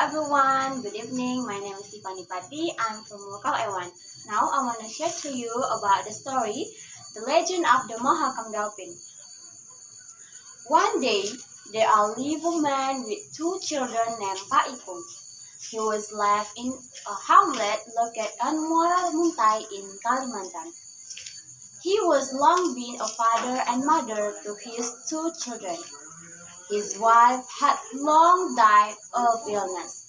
everyone, good evening. My name is Tifani Pati. I'm from Lokal A1. Now I want to share to you about the story, The Legend of the Mahakam Dolphin. One day, there lived a man with two children named Pati. He was left in a hamlet located on Muara Muntai in Kalimantan. He was long been a father and mother to his two children. His wife had long died of illness.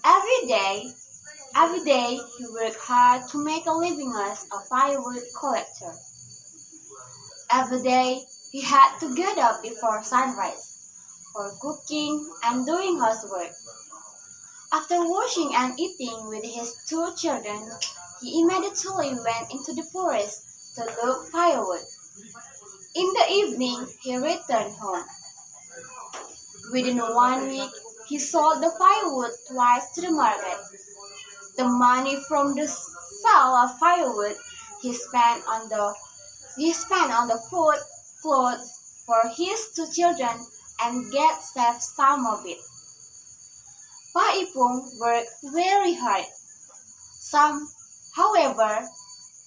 Every day he worked hard to make a living as a firewood collector. Every day he had to get up before sunrise for cooking and doing housework. After washing and eating with his two children, he immediately went into the forest to look firewood. In the evening, he returned home. Within 1 week, he sold the firewood twice to the market. The money from the sale of firewood he spent on the food, clothes for his two children, and get saved some of it. Pak Ipung worked very hard. However,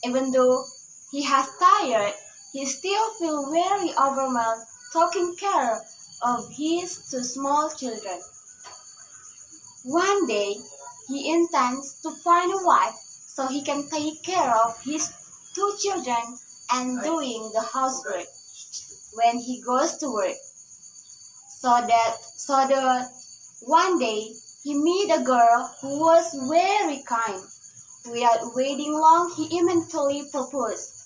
even though he has tired, he still feels very overwhelmed taking care of his two small children. One day, he intends to find a wife so he can take care of his two children and doing the housework when he goes to work. So that one day he meet a girl who was very kind. Without waiting long, he immediately proposed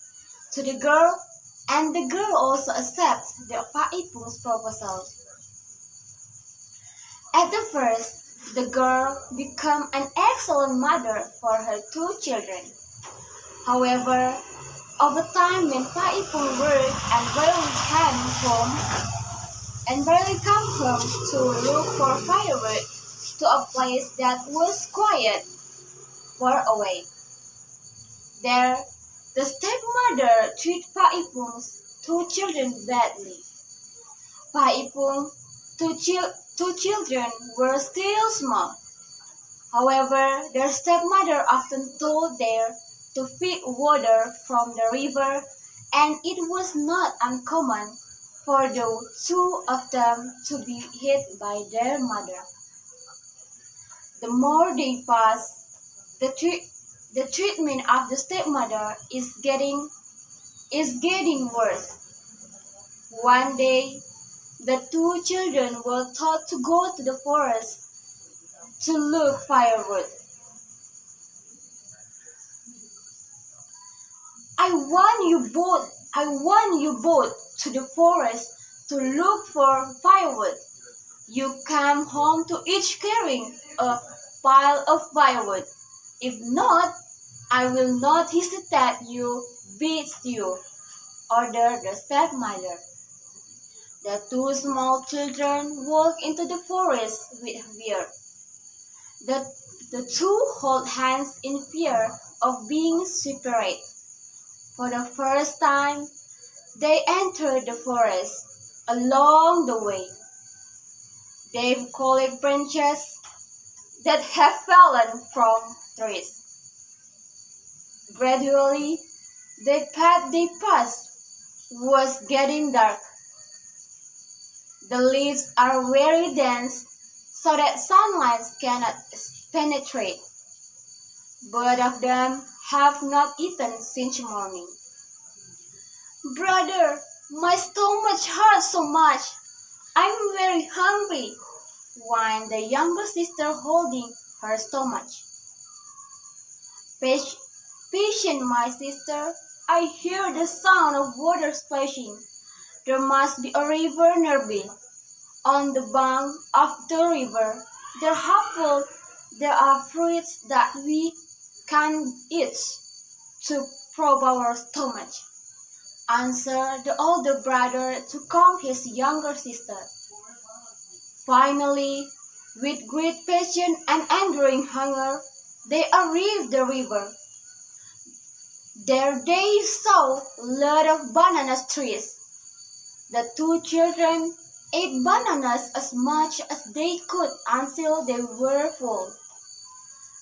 to the girl, and the girl also accepts the Pak Ipung's proposal. At the first, the girl became an excellent mother for her two children. However, over time when Pak Ipung worked and barely come home to look for firewood to a place that was quiet, far away. There, the stepmother treated Pak Ipung's two children badly. Pak Ipung's two children were still small. However, their stepmother often told them to fetch water from the river, and it was not uncommon for the two of them to be hit by their mother. The more they pass, the treatment of the stepmother is getting worse. One day, the two children were taught to go to the forest to look firewood. I want you both to the forest to look for firewood. You come home to each carrying a pile of firewood. If not, I will not hesitate to beat you, ordered the stepmother. The two small children walked into the forest with fear. The two hold hands in fear of being separated. For the first time, they entered the forest. Along the way, they collect branches that have fallen from trees. Gradually, the path they passed was getting dark. The leaves are very dense so that sunlight cannot penetrate. Both of them have not eaten since morning. Brother, my stomach hurts so much. I'm very hungry, whined the younger sister holding her stomach. Patient, my sister. I hear the sound of water splashing. There must be a river nearby. On the bank of the river, there are fruits that we can eat to probe our stomach, answered the older brother to calm his younger sister. Finally, with great patience and enduring hunger, they arrived the river. There they saw a lot of banana trees. The two children ate bananas as much as they could until they were full.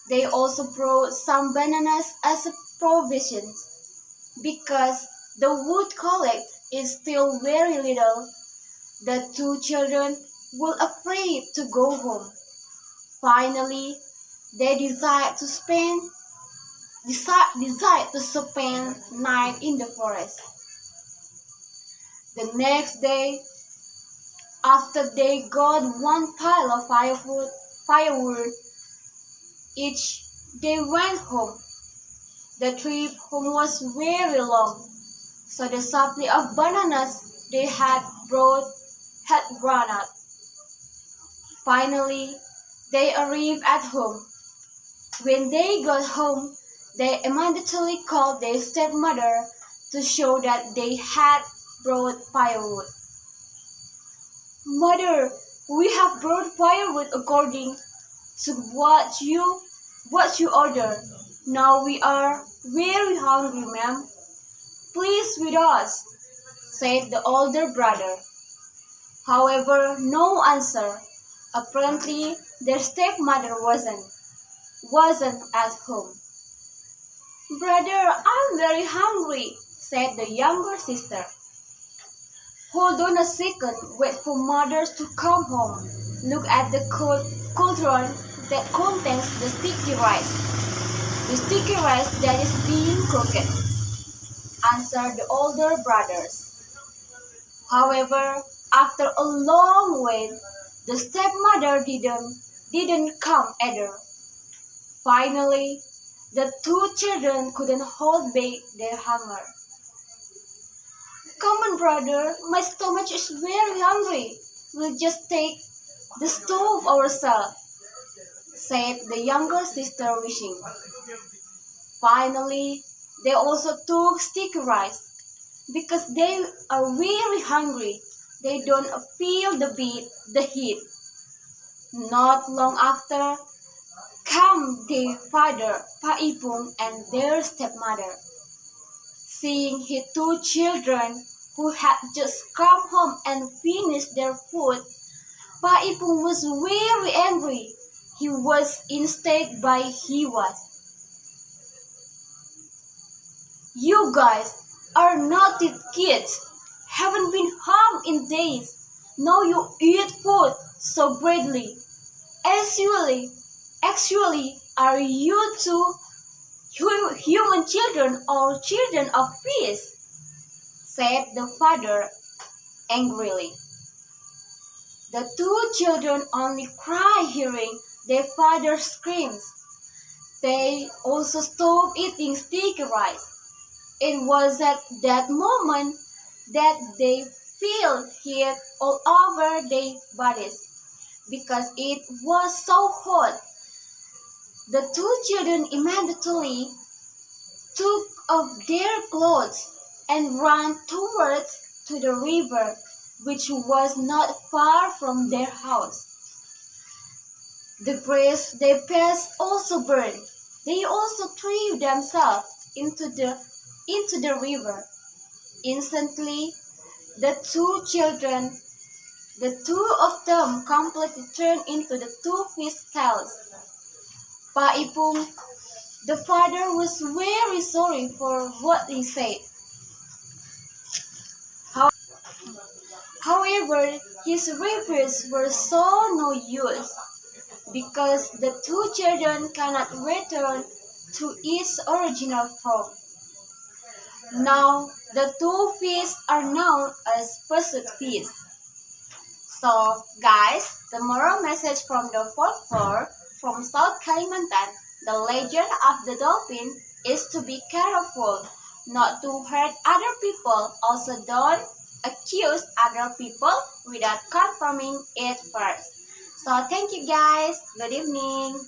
They also brought some bananas as a provision. Because the wood collect is still very little, the two children were afraid to go home. Finally, they decide to spend night in the forest. The next day, after they got one pile of firewood each, they went home. The trip home was very long, so the supply of bananas they had brought had run out. Finally, they arrived at home. When they got home, they immediately called their stepmother to show that they had brought firewood. "Mother, we have brought firewood according to what you ordered. Now we are very hungry, ma'am. Please with us," said the older brother. However, no answer. Apparently, their stepmother wasn't at home. "Brother, I'm very hungry," said the younger sister. "Hold on a second, wait for mother to come home. Look at the cauldron that contains the sticky rice. The sticky rice that is being cooked," answered the older brothers. However, after a long wait, the stepmother didn't come either. Finally, the two children couldn't hold back their hunger. "Come on, brother, my stomach is very hungry. We'll just take the stove ourselves," said the younger sister, wishing. Finally, they also took sticky rice. Because they are very hungry, they don't feel the heat. Not long after, came their father, Pa Ipung, and their stepmother. Seeing his two children who had just come home and finished their food, Pa Ipung was very angry. He was instead by he was. "You guys are naughty kids. Haven't been home in days. Now you eat food so greedily. Actually, are you two human children or children of peace?" said the father angrily. The two children only cried hearing their father's screams. They also stopped eating sticky rice. It was at that moment that they felt heat all over their bodies because it was so hot. The two children immediately took off their clothes and ran towards to the river, which was not far from their house. The grass they passed also burned. They also threw themselves into the river. Instantly, the two of them completely turned into the two fish tails. Pa Ipung, the father, was very sorry for what he said. However, his regrets were so no use, because the two children cannot return to its original form. Now, the two fish are known as pesut fish. So, guys, the moral message from the folklore from South Kalimantan, the legend of the dolphin, is to be careful not to hurt other people. Also, don't accuse other people without confirming it first. So, thank you guys. Good evening.